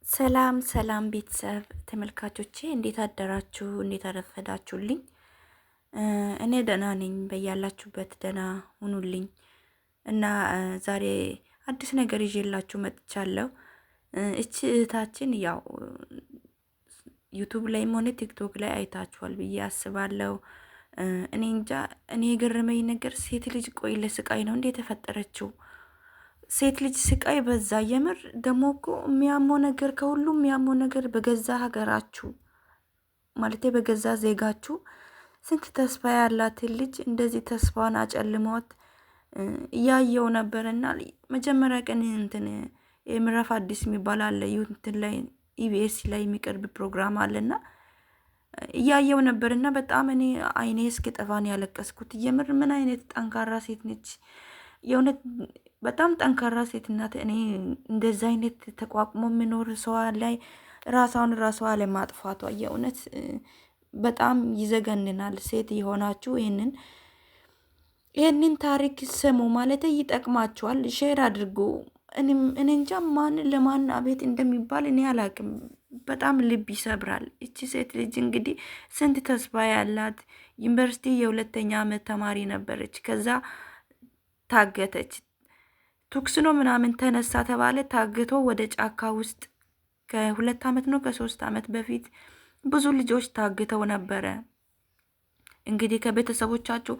ሰላም ሰላም ቤተሰብ ተመልካቾቼ እንዴት አደራችሁ? እንዴት አረፈዳችሁልኝ? እኔ ደህና ነኝ። በያላችሁበት ደህና ሁኑልኝ እና ዛሬ አዲስ ነገር ይዤላችሁ መጥቻለሁ። እቺ እህታችን ያው ዩቱብ ላይም ሆነ ቲክቶክ ላይ አይታችኋል ብዬ አስባለሁ። እኔ እንጃ እኔ የገረመኝ ነገር ሴት ልጅ ቆይ ለስቃይ ነው እንዴ የተፈጠረችው? ሴት ልጅ ስቃይ በዛ። የምር ደግሞ እኮ የሚያመው ነገር ከሁሉም የሚያመው ነገር በገዛ ሀገራችሁ ማለት በገዛ ዜጋችሁ ስንት ተስፋ ያላትን ልጅ እንደዚህ ተስፋን አጨልመዋት እያየው ነበርና መጀመሪያ ቀን እንትን የምዕራፍ አዲስ የሚባል አለ እንትን ላይ ኢቢኤስ ላይ የሚቀርብ ፕሮግራም አለና እያየው ነበርና በጣም እኔ አይኔ እስኪጠፋን ያለቀስኩት። የምር ምን አይነት ጠንካራ ሴት ነች! የእውነት በጣም ጠንካራ ሴት ናት። እኔ እንደዛ አይነት ተቋቁሞ የሚኖር ሰው ላይ ራሷ ለማጥፋቷ የእውነት በጣም ይዘገንናል። ሴት የሆናችሁ ይህንን ታሪክ ስሙ ማለት ይጠቅማችኋል። ሼር አድርጉ። እኔ እንጃ ማን ለማን አቤት እንደሚባል እኔ አላቅም። በጣም ልብ ይሰብራል። እቺ ሴት ልጅ እንግዲህ ስንት ተስፋ ያላት ዩኒቨርሲቲ የሁለተኛ ዓመት ተማሪ ነበረች። ከዛ ታገተች። ቱክስኖ ምናምን ተነሳ ተባለ። ታግቶ ወደ ጫካ ውስጥ ከ2 ዓመት ነው ከ3 ዓመት በፊት ብዙ ልጆች ታግተው ነበረ። እንግዲህ ከቤተሰቦቻቸው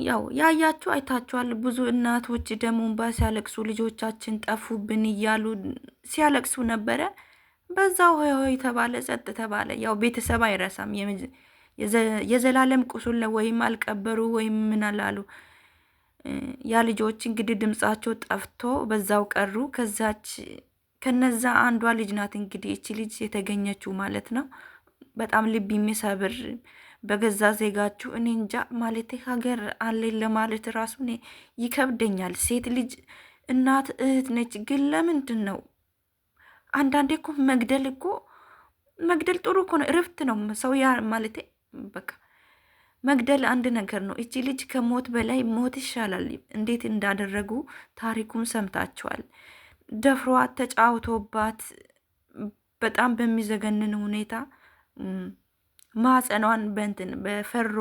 ያው ያያችሁ አይታችኋል። ብዙ እናቶች ደግሞ እንባ ሲያለቅሱ ልጆቻችን ጠፉብን እያሉ ሲያለቅሱ ነበረ። በዛው ሆይ ሆይ ተባለ፣ ጸጥ ተባለ። ያው ቤተሰብ አይረሳም። የዘላለም ቁስል ወይም አልቀበሩ ወይም ምን አላሉ። ያ ልጆች እንግዲህ ድምጻቸው ጠፍቶ በዛው ቀሩ። ከነዛ አንዷ ልጅ ናት እንግዲህ እቺ ልጅ የተገኘችው ማለት ነው። በጣም ልብ የሚሰብር በገዛ ዜጋችሁ። እኔ እንጃ ማለት ሀገር አለኝ ለማለት ራሱ እኔ ይከብደኛል። ሴት ልጅ እናት እህት ነች፣ ግን ለምንድን ነው አንዳንዴ እኮ መግደል ጥሩ እኮ ነው፣ እረፍት ነው ሰው ያ ማለት በቃ መግደል አንድ ነገር ነው። እቺ ልጅ ከሞት በላይ ሞት ይሻላል። እንዴት እንዳደረጉ ታሪኩን ሰምታችኋል። ደፍሯት ተጫውቶባት በጣም በሚዘገንን ሁኔታ ማጸኗን በፈሮ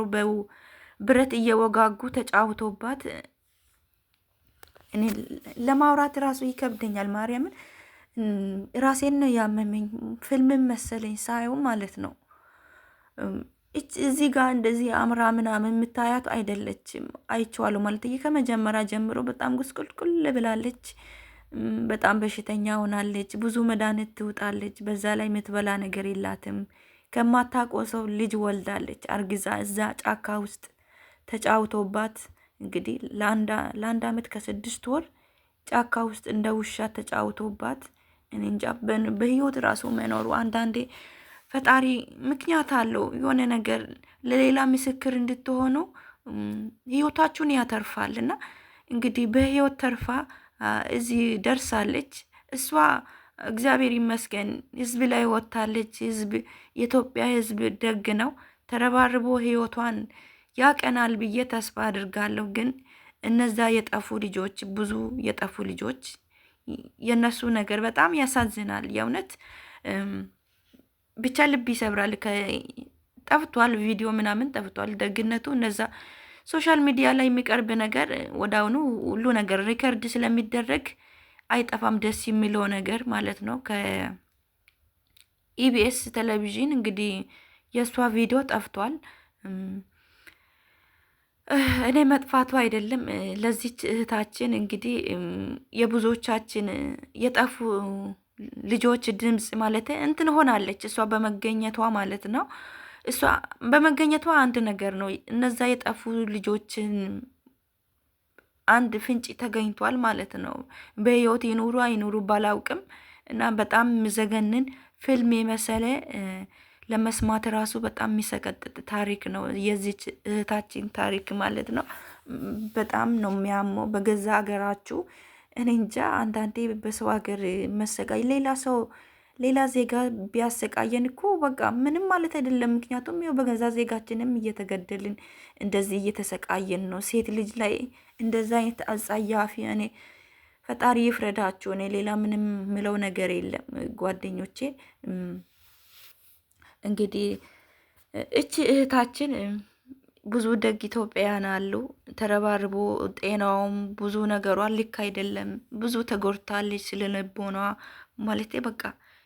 ብረት እየወጋጉ ተጫውቶባት እኔ ለማውራት ራሱ ይከብደኛል። ማርያምን ራሴን ነው ያመመኝ። ፊልምን መሰለኝ ሳየው ማለት ነው። እዚህ ጋር እንደዚህ አምራ ምናምን የምታያት አይደለችም። አይቼዋለሁ ማለት ከመጀመሪያ ጀምሮ በጣም ጉስቁልቁል ብላለች። በጣም በሽተኛ ሆናለች። ብዙ መድኃኒት ትውጣለች። በዛ ላይ የምትበላ ነገር የላትም። ከማታውቀው ሰው ልጅ ወልዳለች አርግዛ። እዛ ጫካ ውስጥ ተጫውቶባት እንግዲህ ለአንድ ዓመት ከ6 ወር ጫካ ውስጥ እንደ ውሻ ተጫውቶባት እኔ እንጃ በህይወት ራሱ መኖሩ አንዳንዴ ፈጣሪ ምክንያት አለው። የሆነ ነገር ለሌላ ምስክር እንድትሆኑ ህይወታችሁን ያተርፋል። እና እንግዲህ በህይወት ተርፋ እዚህ ደርሳለች። እሷ እግዚአብሔር ይመስገን ህዝብ ላይ ወጥታለች። የኢትዮጵያ ህዝብ ደግ ነው። ተረባርቦ ህይወቷን ያቀናል ብዬ ተስፋ አድርጋለሁ። ግን እነዛ የጠፉ ልጆች ብዙ የጠፉ ልጆች የነሱ ነገር በጣም ያሳዝናል። የእውነት ብቻ ልብ ይሰብራል። ጠፍቷል፣ ቪዲዮ ምናምን ጠፍቷል። ደግነቱ እነዛ ሶሻል ሚዲያ ላይ የሚቀርብ ነገር ወዳውኑ ሁሉ ነገር ሪከርድ ስለሚደረግ አይጠፋም። ደስ የሚለው ነገር ማለት ነው። ከኢቢኤስ ቴሌቪዥን እንግዲህ የእሷ ቪዲዮ ጠፍቷል። እኔ መጥፋቱ አይደለም ለዚች እህታችን እንግዲህ የብዙዎቻችን የጠፉ ልጆች ድምጽ ማለት እንትን ሆናለች። እሷ በመገኘቷ ማለት ነው። እሷ በመገኘቷ አንድ ነገር ነው። እነዛ የጠፉ ልጆችን አንድ ፍንጭ ተገኝቷል ማለት ነው። በህይወት ይኑሩ አይኑሩ ባላውቅም እና በጣም የሚዘገንን ፊልም የመሰለ ለመስማት ራሱ በጣም የሚሰቀጥጥ ታሪክ ነው የዚች እህታችን ታሪክ ማለት ነው። በጣም ነው የሚያመው። በገዛ ሀገራችሁ እኔ እንጃ አንዳንዴ በሰው ሀገር መሰቃይ ሌላ ዜጋ ቢያሰቃየን እኮ በቃ ምንም ማለት አይደለም። ምክንያቱም ያው በገዛ ዜጋችንም እየተገደልን እንደዚህ እየተሰቃየን ነው። ሴት ልጅ ላይ እንደዛ አይነት አጸያፊ እኔ ፈጣሪ ይፍረዳችሁ። እኔ ሌላ ምንም ምለው ነገር የለም ጓደኞቼ። እንግዲህ እቺ እህታችን ብዙ ደግ ኢትዮጵያውያን አሉ። ተረባርቦ ጤናውም ብዙ ነገሯ ልክ አይደለም። ብዙ ተጎድታለች። ስለልቦኗ ማለቴ በቃ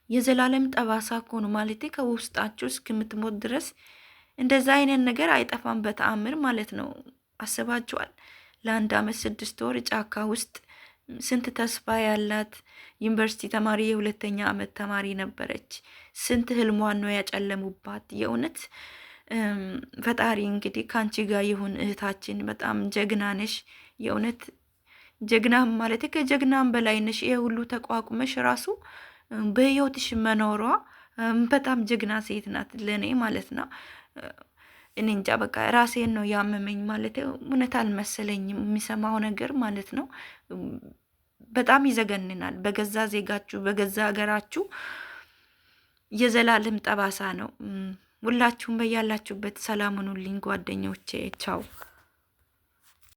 የዘላለም ጠባሳ እኮ ነው ማለቴ ከውስጣችሁ እስክምትሞት ድረስ እንደዛ አይነት ነገር አይጠፋም በተአምር ማለት ነው። አስባችኋል? ለአንድ አመት 6 ወር ጫካ ውስጥ ስንት ተስፋ ያላት ዩኒቨርሲቲ ተማሪ የሁለተኛ አመት ተማሪ ነበረች። ስንት ህልሟን ነው ያጨለሙባት። የእውነት ፈጣሪ እንግዲህ ከአንቺ ጋር ይሁን እህታችን። በጣም ጀግና ነሽ። የእውነት ጀግና ማለት ከጀግናም በላይ ነሽ። ይሄ ሁሉ ተቋቁመሽ ራሱ በህይወትሽ መኖሯ በጣም ጀግና ሴት ናት ለእኔ ማለት ነው። እኔ እንጃ በቃ ራሴን ነው ያመመኝ ማለት እውነት አልመሰለኝም የሚሰማው ነገር ማለት ነው። በጣም ይዘገንናል። በገዛ ዜጋችሁ በገዛ ሀገራችሁ የዘላለም ጠባሳ ነው። ሁላችሁም በያላችሁበት ሰላም ሁኑልኝ ጓደኞቼ። ቻው